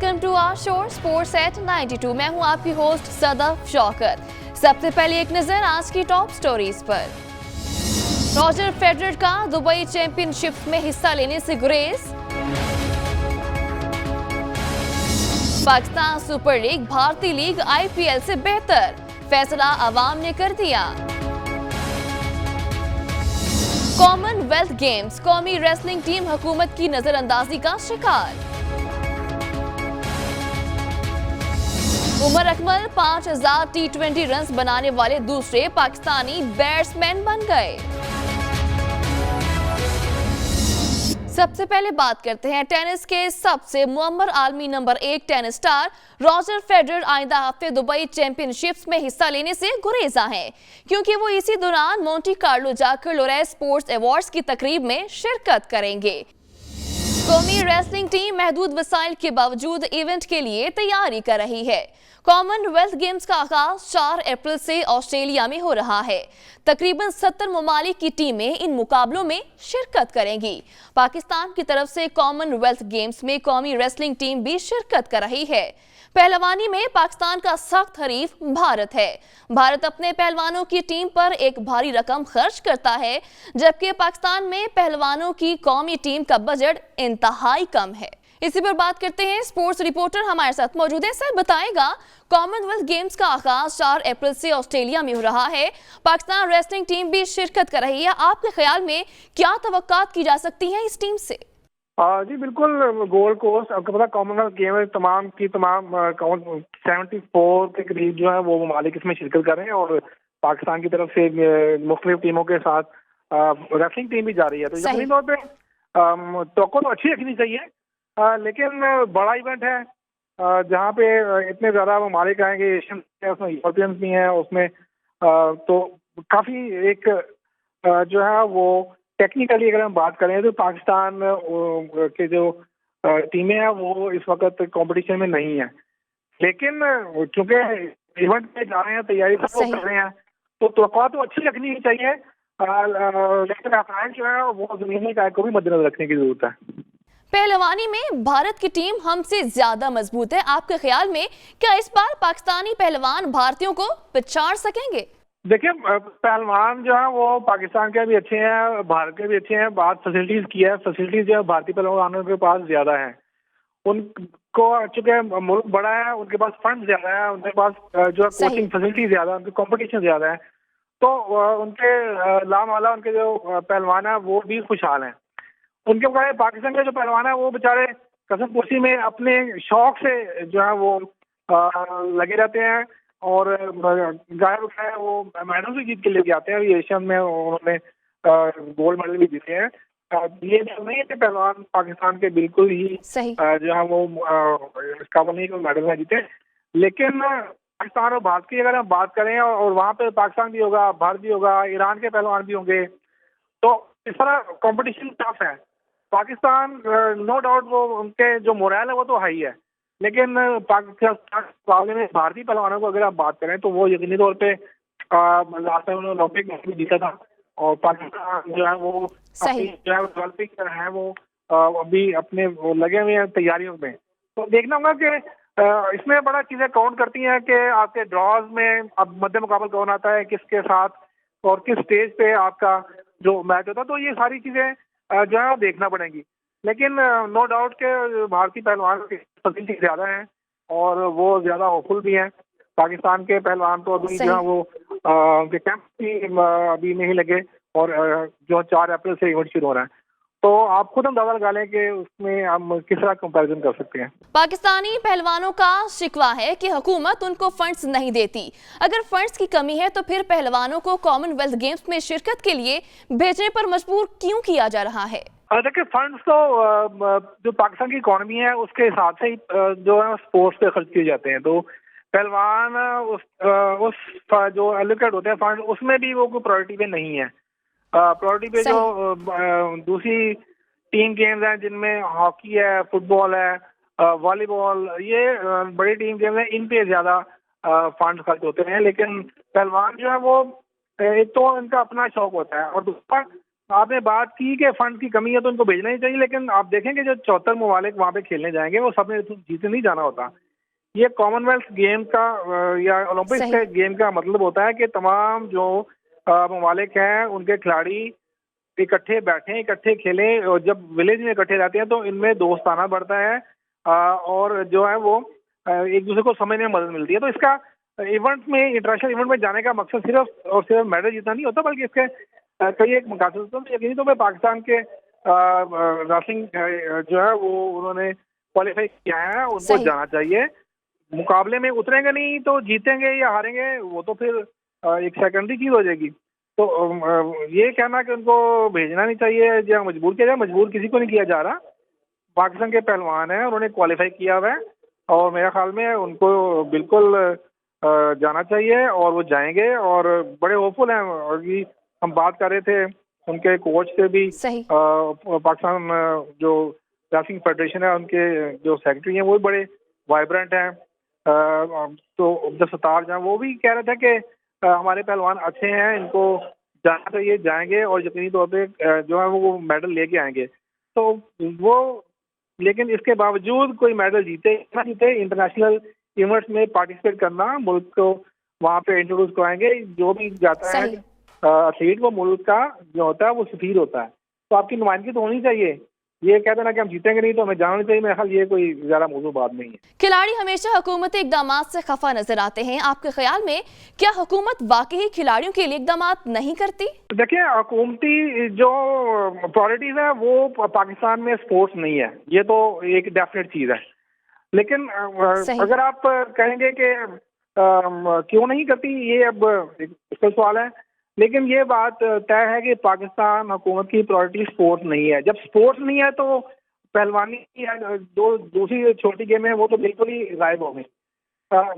Welcome to our show sports at 92। मैं हूं आपकी होस्ट सदफ शौकत। सबसे पहले एक नजर आज की टॉप स्टोरीज पर। रॉजर फेडरर का दुबई चैंपियनशिप में हिस्सा लेने से गुरेज। पाकिस्तान सुपर लीग भारतीय लीग IPL से बेहतर, फैसला अवाम ने कर दिया। कॉमनवेल्थ गेम्स कौमी रेसलिंग टीम हुकूमत की नजरअंदाजी का शिकार। उमर अकमल 5000 T20 रन्स बनाने वाले दूसरे पाकिस्तानी बैट्समैन बन गए। सबसे पहले बात करते हैं टेनिस के सबसे मुअम्मर आलमी number 1 tennis star Roger Federer आइंदा हफ्ते दुबई चैंपियनशिप्स में हिस्सा लेने से गुरेजा हैं, क्योंकि वो इसी दौरान मोंटी कार्लो जाकर लोरेस स्पोर्ट्स अवार्ड्स की तकरीब में शिरकत करेंगे। कौमी रेसलिंग टीम महदूद वसाइल के बावजूद इवेंट के लिए तैयारी कर रही है। कॉमनवेल्थ गेम्स का आगाज 4 अप्रैल से ऑस्ट्रेलिया में हो रहा है। तकरीबन 70 ममालिक की टीमें इन मुकाबलों में शिरकत करेंगी। पाकिस्तान की तरफ से कॉमनवेल्थ गेम्स में कौमी रेसलिंग टीम भी शिरकत कर रही है। पहलवानी में पाकिस्तान का सख्त हरीफ भारत है। भारत अपने पहलवानों की टीम पर एक भारी रकम खर्च करता है, जबकि पाकिस्तान में पहलवानों की कौमी टीम का बजट इंतहाई कम है। इसी पर बात करते हैं, स्पोर्ट्स रिपोर्टर हमारे साथ मौजूद है। सर बताएगा, कॉमनवेल्थ गेम्स का आगाज 4 अप्रैल से ऑस्ट्रेलिया में हो रहा है, पाकिस्तान रेसलिंग टीम भी शिरकत कर रही है। आपके ख्याल में क्या तवक्कात की जा सकती है इस टीम से? जी बिल्कुल, गोल्ड कोस्ट आपको पता कॉमनवेल्थ गेम में तमाम 74 के करीब जो है वो ममालिक इसमें शिरकत कर रहे हैं और पाकिस्तान की तरफ से मुख्तलिफ टीमों के साथ रेसलिंग टीम भी जा रही है। तो यकीनी तौर पर तो अच्छी रखनी चाहिए, लेकिन बड़ा इवेंट है जहाँ पे इतने ज़्यादा ममालिक आएंगे, एशियन है, उसमें यूरोपियंस भी हैं, उसमें तो काफ़ी एक जो है वो टेक्निकली अगर हम बात करें तो पाकिस्तान के जो टीमें हैं वो इस वक्त कंपटीशन में नहीं है, लेकिन चूंकि इवेंट में जा रहे हैं, तैयारी सब लोग कर रहे हैं, तो अच्छी रखनी ही चाहिए, लेकिन अफराज जो है वो ज़मीनी काय को भी मद्देनजर रखने की जरूरत है। पहलवानी में भारत की टीम हमसे ज्यादा मजबूत है। आपके ख्याल में क्या इस बार पाकिस्तानी पहलवान भारतीयों को पछाड़ सकेंगे? देखिए, पहलवान जो है वो पाकिस्तान के भी अच्छे हैं, भारत के भी अच्छे हैं। बात फैसिलिटीज की है, फैसिलिटीज जो है भारतीय पहलवानों के पास ज्यादा है। उनको चूंकि मुल्क बड़ा है, उनके पास फंड ज्यादा है, उनके पास जो है कोचिंग फैसिलिटी ज्यादा है, उनकी कॉम्पिटिशन ज्यादा है, तो उनके लामाला उनके जो पहलवान है वो भी खुशहाल हैं। उनके बजाय पाकिस्तान के जो पहलवान है वो बेचारे कसमपोशी में अपने शौक से जो है वो लगे रहते हैं और गायब है वो मेडल भी जीत के लेके आते हैं। एशियन में उन्होंने गोल्ड मेडल भी जीते हैं। ये नहीं है कि पहलवान पाकिस्तान के बिल्कुल ही जो है वो इस काबिल नहीं कोई मेडल में जीते, लेकिन पाकिस्तान और भारत की अगर हम बात करें और वहाँ पे पाकिस्तान भी होगा, भारत भी होगा, ईरान के पहलवान भी होंगे, तो इस तरह कंपटीशन टफ है। पाकिस्तान नो डाउट वो उनके जो मोरल है वो तो हाई है, लेकिन पाकिस्तान में भारतीय पहलवानों को अगर आप बात करें तो वो यकीनी तौर पे लास्ट टाइम उन्होंने ओलंपिक में भी जीता था और पाकिस्तान जो है वो जो है ओलंपिक है वो अभी अपने लगे हुए हैं तैयारियों में। तो देखना होगा कि इसमें बड़ा चीजें काउंट करती हैं कि आपके ड्रॉज में अब मध्य मुकाबला कौन आता है, किसके साथ और किस स्टेज पे आपका जो मैच होता है, तो ये सारी चीजें जो है देखना पड़ेंगी। लेकिन नो डाउट के भारतीय पहलवान की फैसिलिटी ज्यादा है और वो ज्यादा होपफुल भी हैं। पाकिस्तान के पहलवान तो अभी जो है वो उनके कैंप भी अभी नहीं लगे और जो 4 अप्रैल से इवेंट शुरू हो रहा है, तो आप खुद अंदाजा लगा लें कि उसमें हम किस तरह कंपैरिजन कर सकते हैं। पाकिस्तानी पहलवानों का शिकवा है कि हुकूमत उनको फंड्स नहीं देती। अगर फंड्स की कमी है तो फिर पहलवानों को कॉमनवेल्थ गेम्स में शिरकत के लिए भेजने पर मजबूर क्यों किया जा रहा है? देखिए, फंड्स तो जो पाकिस्तान की इकोनॉमी है उसके हिसाब से ही जो है स्पोर्ट्स पे खर्च किए जाते हैं, तो पहलवान उस जो एलोकेट होते हैं फंड उसमें भी वो कोई प्रायोरिटी पे नहीं है। प्रायोरिटी पे जो दूसरी टीम गेम्स हैं जिनमें हॉकी है, फुटबॉल है, वॉलीबॉल, ये बड़ी टीम गेम्स हैं, इन पे ज्यादा फंड खर्च होते हैं। लेकिन पहलवान जो है वो एक तो इनका अपना शौक होता है और दूसरा आपने बात की कि फंड की कमी है तो उनको भेजना ही चाहिए, लेकिन आप देखेंगे जो 74 ममालिक वहाँ पे खेलने जाएंगे वो सबने तो जीते नहीं जाना होता। ये कॉमनवेल्थ गेम का या ओलंपिक्स सही। के गेम का मतलब होता है कि तमाम जो ममालिक हैं उनके खिलाड़ी इकट्ठे बैठें, इकट्ठे खेलें, और जब विलेज में इकट्ठे रहते हैं तो इनमें दोस्ताना बढ़ता है, और जो है वो एक दूसरे को समझने में मदद मिलती है। तो इसका इवेंट में, इंटरनेशनल इवेंट में जाने का मकसद सिर्फ और सिर्फ मेडल जीतना नहीं होता, बल्कि इसके कई एक मकासद होते हैं। तो यकीनी तौर पर पाकिस्तान के रेसलिंग जो है वो उन्होंने क्वालिफाई किया है, उनको सही। जाना चाहिए। मुकाबले में उतरेंगे नहीं तो जीतेंगे या हारेंगे वो तो फिर एक सेकेंडरी चीज हो जाएगी। तो ये कहना कि उनको भेजना नहीं चाहिए या मजबूर किया जाए, मजबूर किसी को नहीं किया जा रहा। पाकिस्तान के पहलवान हैं, उन्होंने क्वालिफाई किया हुआ है और मेरे ख्याल में उनको बिल्कुल जाना चाहिए और वो जाएंगे, और बड़े होपफुल हैं। और भी हम बात कर रहे थे उनके कोच से भी, सही। पाकिस्तान जो रेसलिंग फेडरेशन है उनके जो सेक्रेटरी हैं वो भी बड़े वाइब्रेंट हैं। तो अब्दुल सत्तार जहाँ वो भी कह रहे थे कि हमारे पहलवान अच्छे हैं, इनको जाना चाहिए, जाएंगे और यकीनी तौर पे जो है वो मेडल लेके आएंगे। तो वो, लेकिन इसके बावजूद कोई मेडल जीते ना जीते, इंटरनेशनल इवेंट्स में पार्टिसिपेट करना, मुल्क को वहाँ पे इंट्रोड्यूस कराएंगे। जो भी जाता है सही। एथलीट, वो मुल्क का जो होता है वो सफीर होता है। तो आपकी नुमाइंदगी तो होनी चाहिए। ये कहते ना कि हम जीतेंगे नहीं तो हमें जाना नहीं चाहिए, मेरे ख्याल ये कोई ज़्यादा मौजूद बात नहीं है। खिलाड़ी हमेशा हुकूमती इकदामात से खफा नजर आते हैं। आपके ख्याल में क्या हुकूमत वाकई खिलाड़ियों के लिए इकदामात नहीं करती? देखिए, हुकूमती जो प्रायोरिटीज है वो पाकिस्तान में स्पोर्ट्स नहीं है, ये तो एक डेफिनेट चीज़ है। लेकिन सही। अगर आप कहेंगे कि क्यों नहीं करती, ये अब एक मुश्किल सवाल है। लेकिन ये बात तय है कि पाकिस्तान हुकूमत की प्रायोरिटी स्पोर्ट्स नहीं है। जब स्पोर्ट्स नहीं है तो पहलवानी या जो दूसरी छोटी गेम है वो तो बिल्कुल ही गायब हो गई।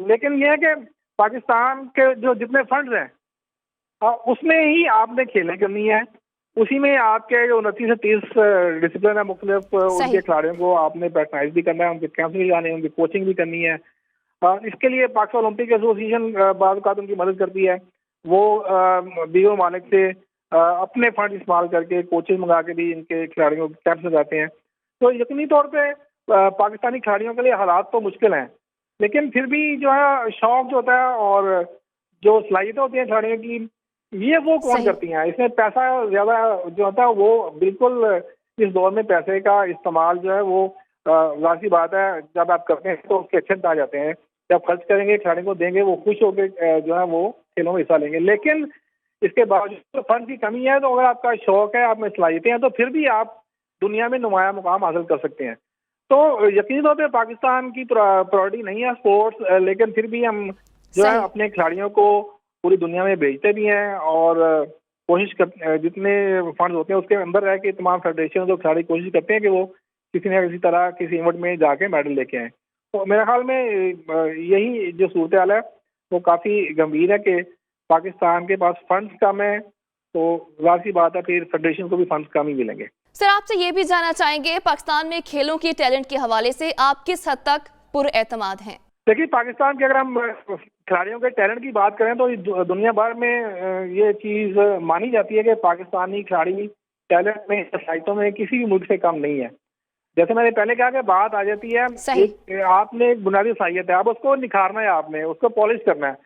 लेकिन ये है कि पाकिस्तान के जो जितने फंड्स हैं उसमें ही आपने खेलें करनी है, उसी में आपके जो 29 से 30 डिसिप्लिन है मुख्तलिफ, सही। उनके खिलाड़ियों को आपने पैटर्नाइज भी करना है, उनके कैंप भी जाने हैं, उनकी कोचिंग भी करनी है। इसके लिए पाकिस्तान ओलंपिक एसोसिएशन बाद औक़ात उनकी मदद करती है। वो दीगर मालिक से अपने फंड इस्तेमाल करके कोचेज मंगा के भी इनके खिलाड़ियों को कैंप में जाते हैं। तो यकीनी तौर पे पाकिस्तानी खिलाड़ियों के लिए हालात तो मुश्किल हैं, लेकिन फिर भी जो है शौक जो होता है और जो सलाहियतें होती हैं खिलाड़ियों की, ये वो कौन सही। करती हैं। इसमें पैसा ज़्यादा जो होता है वो बिल्कुल, इस दौर में पैसे का इस्तेमाल जो है वो ज़ाहिर सी बात है, जब आप करते हैं तो उसके अच्छे आ जाते हैं। जब खर्च करेंगे, खिलाड़ी को देंगे, वो खुश होकर जो है वो खेलों में हिस्सा लेंगे। लेकिन इसके बावजूद तो फंड की कमी है, तो अगर आपका शौक है, आप में सलाहियतें हैं, तो फिर भी आप दुनिया में नुमाया मुकाम हासिल कर सकते हैं। तो यकीनी तौर पे पाकिस्तान की प्रायोरिटी नहीं है स्पोर्ट्स, लेकिन फिर भी हम जो है सही। अपने खिलाड़ियों को पूरी दुनिया में भेजते भी हैं, और कोशिश कर जितने फंड होते हैं उसके अंदर रह के तमाम फेडरेशन जो खिलाड़ी कोशिश करते हैं कि वो किसी न किसी तरह किसी इवेंट में जाके मेडल लेके आएँ। तो मेरे ख्याल में यही जो सूरत हाल है वो काफ़ी गंभीर है कि पाकिस्तान के पास फंड्स कम है, तो ज़ाहिर सी बात है फिर फेडरेशन को भी फंड्स कम ही मिलेंगे। सर, आपसे ये भी जानना चाहेंगे, पाकिस्तान में खेलों की टैलेंट के हवाले से आप किस हद तक पुरएतमाद हैं? देखिए, पाकिस्तान के अगर हम खिलाड़ियों के टैलेंट की बात करें तो दुनिया भर में ये चीज़ मानी जाती है कि पाकिस्तानी खिलाड़ी टैलेंट में, साइटों में किसी भी मुल्क से कम नहीं है। जैसे मैंने पहले कहा कि बात आ जाती है, आपने एक बुनियादी सलाहियत है, आप उसको निखारना है, आपने उसको पॉलिश करना है।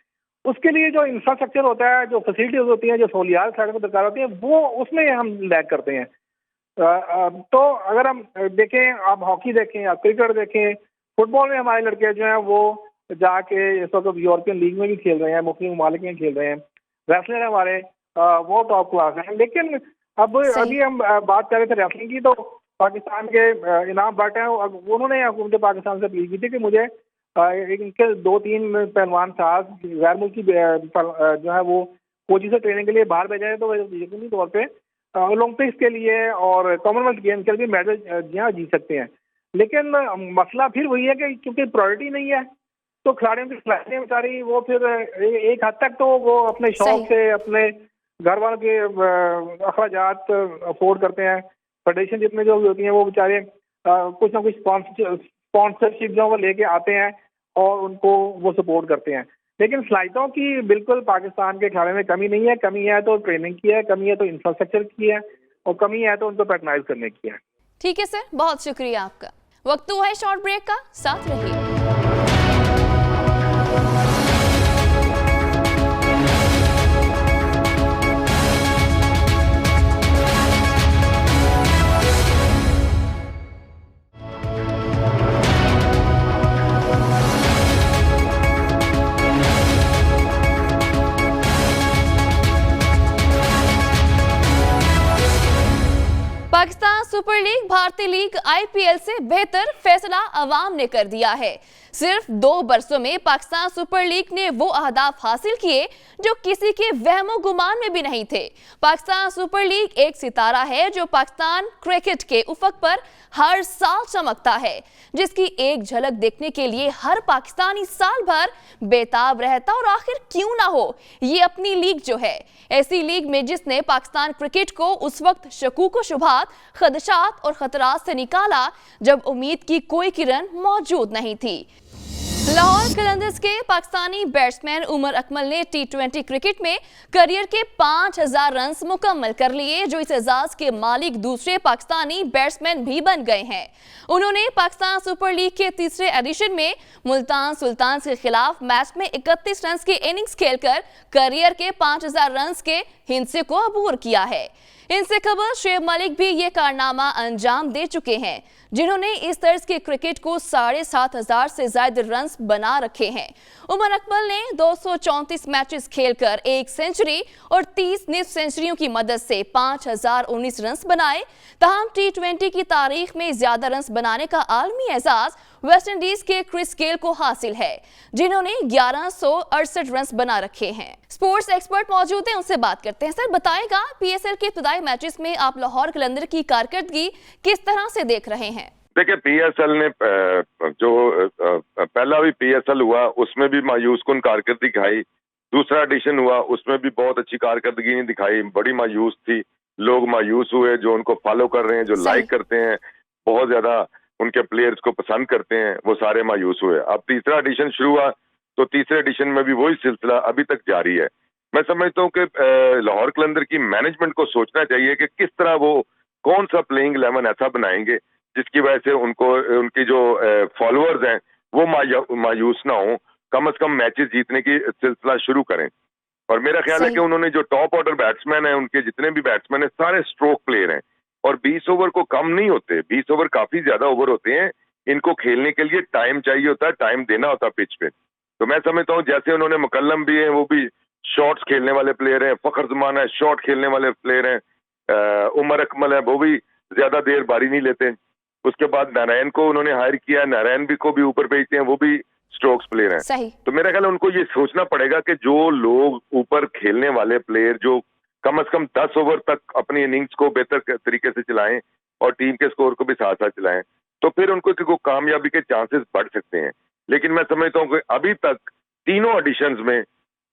उसके लिए जो इंफ्रास्ट्रक्चर होता है, जो फैसिलिटीज होती हैं, जो सहूलियात खिलाड़ियों को दरकार होती है, वो उसमें हम लैग करते हैं। तो अगर हम देखें, आप हॉकी देखें, आप क्रिकेट देखें, फुटबॉल में हमारे लड़के जो हैं वो जाके इस वक्त यूरोपियन लीग में भी खेल रहे हैं, मुख्तलिफ ममालिक में खेल रहे हैं। रेसलर हमारे वो टॉप क्लास हैं। लेकिन अब अभी हम बात कर रहे थे रेसलिंग की, तो पाकिस्तान के इनाम भट्ट हैं, उन्होंने हुकूमत पाकिस्तान से अपील की थी कि मुझे इनके 2-3 पहलवान साहब गैर मुल्की जो है वो कोचिंग से ट्रेनिंग के लिए बाहर भेजा, तो यकीनी तौर पे ओलंपिक्स के लिए और कॉमनवेल्थ गेम के लिए मेडल यहाँ जीत सकते हैं। लेकिन मसला फिर वही है कि क्योंकि प्रायोरिटी नहीं है, तो खिलाड़ियों की सलाहियतें बेचारी वो फिर एक हद तक तो वो अपने शौक से अपने घर वालों के अखराजात अफोर्ड करते हैं। फेडरेशन जितने जो भी होती हैं वो बेचारे कुछ ना कुछ स्पॉन्सरशिप जो वो लेके आते हैं और उनको वो सपोर्ट करते हैं। लेकिन सलाहियतों की बिल्कुल पाकिस्तान के खिलाड़ियों में कमी नहीं है। कमी है तो ट्रेनिंग की है, कमी है तो इंफ्रास्ट्रक्चर की है। और कमी है तो उनको पैटर्नाइज करने की है। ठीक है सर, बहुत शुक्रिया आपका। वक्त हुआ है शॉर्ट ब्रेक का, साथ रहिए। पाकिस्तान सुपर लीग, भारतीय लीग, आईपीएल से बेहतर फैसला अवाम ने कर दिया है। सिर्फ 2 बरसों में पाकिस्तान सुपर लीग ने वो अहदाफ हासिल किए जो किसी के वहमो गुमान में भी नहीं थे। पाकिस्तान सुपर लीग एक सितारा है जो पाकिस्तान क्रिकेट के उफक पर हर साल चमकता है, जिसकी एक झलक देखने के लिए हर पाकिस्तानी साल भर बेताब रहता। और आखिर क्यों ना हो ये अपनी लीग जो है, ऐसी लीग में जिसने पाकिस्तान क्रिकेट को उस वक्त शकूक व शुबहात, खदशात और खतरात से निकाला जब उम्मीद की कोई किरण मौजूद नहीं थी। लाहौर कलंदर्स के पाकिस्तानी बैट्समैन उमर अकमल ने टी20 क्रिकेट में करियर के 5000 रन मुकम्मल कर लिए, जो इस एजाज के मालिक दूसरे पाकिस्तानी बैट्समैन भी बन गए हैं। उन्होंने पाकिस्तान सुपर लीग के तीसरे एडिशन में मुल्तान सुल्तान के खिलाफ मैच में 31 रन की इनिंग्स खेलकर करियर के 5000 रन के हिंसे को अबूर किया है। इनसे कबल शेब मलिक भी ये कारनामा अंजाम दे चुके हैं, जिन्होंने इस तर्ज के क्रिकेट को 7500 से ज्यादा रन बना रखे हैं। उमर अकमल ने 234 मैचेस खेलकर 1 सेंचुरी और 30 निस्फ सेंचुरियों की मदद से 5019 रन बनाए। तमाम टी20 की तारीख में ज्यादा रन बनाने का आलमी एजाज वेस्ट इंडीज के क्रिस गेल को हासिल है, जिन्होंने 1168 रन बना रखे हैं। स्पोर्ट्स एक्सपर्ट मौजूद हैं, उनसे बात करते हैं। सर बताएगा, पीएसएल के इब्तदाई मैचेस में आप लाहौर कलंदर की कारकर्दगी किस तरह से देख रहे हैं? देखिए, पीएसएल ने जो पहला भी पीएसएल हुआ उसमें भी मायूस कुन कारकर्दगी दिखाई, दूसरा एडिशन हुआ उसमें भी बहुत अच्छी कारकर्दगी नहीं दिखाई, बड़ी मायूस थी। लोग मायूस हुए जो उनको फॉलो कर रहे हैं, जो लाइक करते हैं, बहुत ज्यादा उनके प्लेयर्स को पसंद करते हैं, वो सारे मायूस हुए। अब तीसरा एडिशन शुरू हुआ तो तीसरे एडिशन में भी वही सिलसिला अभी तक जारी है। मैं समझता हूँ कि लाहौर कलंदर की मैनेजमेंट को सोचना चाहिए कि किस तरह वो कौन सा प्लेइंग 11 ऐसा बनाएंगे जिसकी वजह से उनको उनकी जो फॉलोअर्स हैं वो मायूस ना हो, कम से कम मैचेस जीतने की सिलसिला शुरू करें। और मेरा ख्याल है कि उन्होंने जो टॉप ऑर्डर बैट्समैन है, उनके जितने भी बैट्समैन है सारे स्ट्रोक प्लेयर हैं और 20 ओवर को कम नहीं होते, 20 ओवर काफी ज्यादा ओवर होते हैं। इनको खेलने के लिए टाइम चाहिए होता है, टाइम देना होता है पिच पे। तो मैं समझता हूँ जैसे उन्होंने मुकल्लम भी है, वो भी शॉट्स खेलने वाले प्लेयर हैं, फखर जमान है शॉट खेलने वाले प्लेयर हैं, उमर अकमल है वो भी ज्यादा देर बारी नहीं लेते। उसके बाद नारायण को उन्होंने हायर किया, नारायण भी को भी ऊपर भेजते हैं, वो भी स्ट्रोक्स प्लेयर हैं। सही। तो मेरा ख्याल है उनको ये सोचना पड़ेगा कि जो लोग ऊपर खेलने वाले प्लेयर जो कम से कम 10 ओवर तक अपनी इनिंग्स को बेहतर तरीके से चलाएं और टीम के स्कोर को भी साथ साथ चलाएं, तो फिर उनको कामयाबी के चांसेस बढ़ सकते हैं। लेकिन मैं समझता हूँ कि अभी तक तीनों एडिशंस में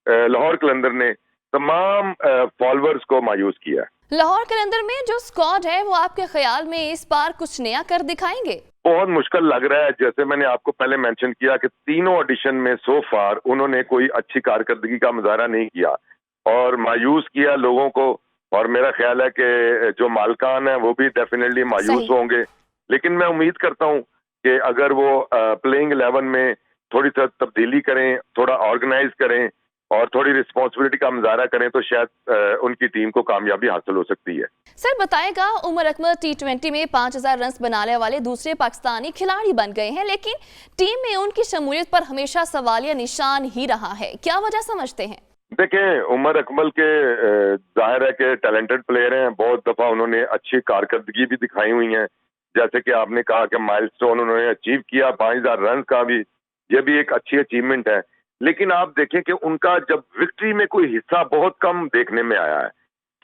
लाहौर कलंदर ने तमाम फॉलोअर्स को मायूस किया। लाहौर कलंदर में जो स्क्वाड है वो आपके ख्याल में इस बार कुछ नया कर दिखाएंगे? बहुत मुश्किल लग रहा है। जैसे मैंने आपको पहले मेंशन किया कि तीनों एडिशन में सो फार उन्होंने कोई अच्छी कारकर्दगी का मुजाहरा नहीं किया और मायूस किया लोगों को। और मेरा ख्याल है कि जो मालकान है वो भी डेफिनेटली मायूस होंगे। लेकिन मैं उम्मीद करता हूं कि अगर वो प्लेइंग 11 में थोड़ी सा तब्दीली करें, थोड़ा ऑर्गेनाइज करें और थोड़ी रिस्पॉन्सिबिलिटी का मुजाहरा करें तो शायद उनकी टीम को कामयाबी हासिल हो सकती है। सर बताएगा, उमर अकमल टी20 में 5000 रन बनाने वाले दूसरे पाकिस्तानी खिलाड़ी बन गए हैं, लेकिन टीम में उनकी शमूलियत पर हमेशा सवालिया निशान ही रहा है, क्या वजह समझते हैं? देखें, उमर अकमल के जाहिर है कि टैलेंटेड प्लेयर हैं, बहुत दफा उन्होंने अच्छी कारकर्दगी भी दिखाई हुई है। जैसे कि आपने कहा कि माइलस्टोन उन्होंने अचीव किया 5000 रन का भी, ये भी एक अच्छी अचीवमेंट है। लेकिन आप देखें कि उनका जब विक्ट्री में कोई हिस्सा बहुत कम देखने में आया है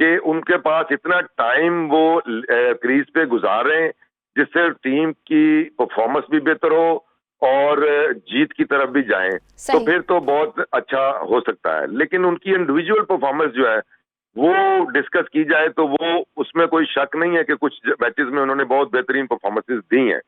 कि उनके पास इतना टाइम वो क्रीज पे गुजार रहे हैं जिससे टीम की परफॉर्मेंस भी बेहतर हो और जीत की तरफ भी जाएं, तो फिर तो बहुत अच्छा हो सकता है। लेकिन उनकी इंडिविजुअल परफॉर्मेंस जो है वो डिस्कस की जाए तो वो उसमें कोई शक नहीं है कि कुछ मैचेस में उन्होंने बहुत बेहतरीन परफॉर्मेंसेस दी हैं,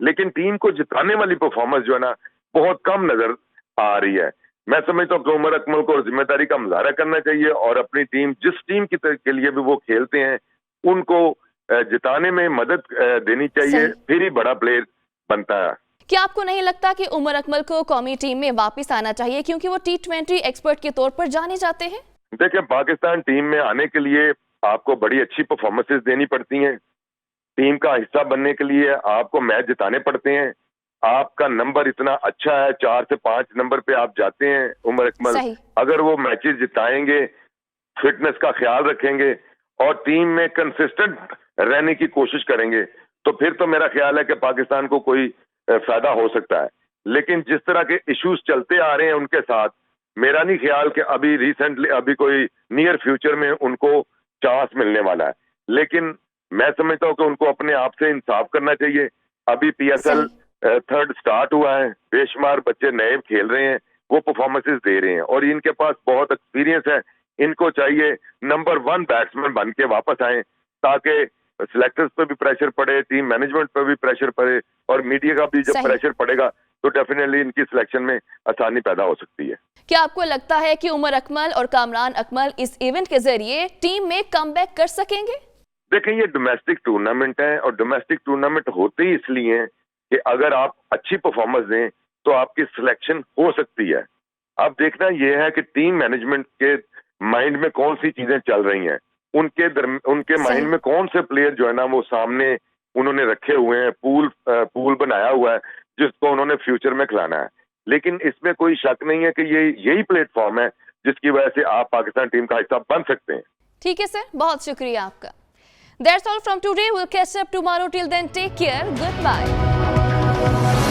लेकिन टीम को जिताने वाली परफॉर्मेंस जो है ना बहुत कम नजर आ रही है। मैं समझता हूँ कि उमर अकमल को जिम्मेदारी का मुजाहरा करना चाहिए और अपनी टीम जिस टीम के लिए भी वो खेलते हैं उनको जिताने में मदद देनी चाहिए, सही। फिर ही बड़ा प्लेयर बनता है। क्या आपको नहीं लगता कि उमर अकमल को कौमी टीम में वापस आना चाहिए, क्योंकि वो T20 एक्सपर्ट के तौर पर जाने जाते हैं? देखिए, पाकिस्तान टीम में आने के लिए आपको बड़ी अच्छी परफॉर्मेंसेस देनी पड़ती हैं। टीम का हिस्सा बनने के लिए आपको मैच जिताने पड़ते हैं। आपका नंबर इतना अच्छा है, 4 से 5 नंबर पे आप जाते हैं उमर अकमल। सही। अगर वो मैचेस जिताएंगे, फिटनेस का ख्याल रखेंगे और टीम में कंसिस्टेंट रहने की कोशिश करेंगे, तो फिर तो मेरा ख्याल है कि पाकिस्तान को कोई फायदा हो सकता है। लेकिन जिस तरह के इश्यूज चलते आ रहे हैं उनके साथ, मेरा नहीं ख्याल कि अभी रिसेंटली अभी कोई नियर फ्यूचर में उनको चांस मिलने वाला है। लेकिन मैं समझता हूं कि उनको अपने आप से इंसाफ करना चाहिए। अभी PSL थर्ड स्टार्ट हुआ है, बेशुमार बच्चे नए खेल रहे हैं, वो परफॉर्मेंसेस दे रहे हैं और इनके पास बहुत एक्सपीरियंस है। इनको चाहिए नंबर 1 बैट्समैन बन के वापस आए, ताकि सिलेक्टर्स पे भी प्रेशर पड़े, टीम मैनेजमेंट पे भी प्रेशर पड़े और मीडिया का भी जब सही। प्रेशर पड़ेगा तो डेफिनेटली इनकी सिलेक्शन में आसानी पैदा हो सकती है। क्या आपको लगता है कि उमर अकमल और कामरान अकमल इस इवेंट के जरिए टीम में कमबैक कर सकेंगे? देखें, ये डोमेस्टिक टूर्नामेंट है और डोमेस्टिक टूर्नामेंट होते ही इसलिए कि अगर आप अच्छी परफॉर्मेंस दें तो आपकी सिलेक्शन हो सकती है। अब देखना यह है कि टीम मैनेजमेंट के माइंड में कौन सी चीजें चल रही हैं, उनके माइंड में कौन से प्लेयर जो है ना वो सामने उन्होंने रखे हुए हैं, पूल बनाया हुआ है जिसको उन्होंने फ्यूचर में खिलाना है। लेकिन इसमें कोई शक नहीं है कि ये यही प्लेटफॉर्म है जिसकी वजह से आप पाकिस्तान टीम का हिस्सा बन सकते हैं। ठीक है सर, बहुत शुक्रिया आपका। That's all from today. We'll catch up tomorrow. Till then, take care. Goodbye.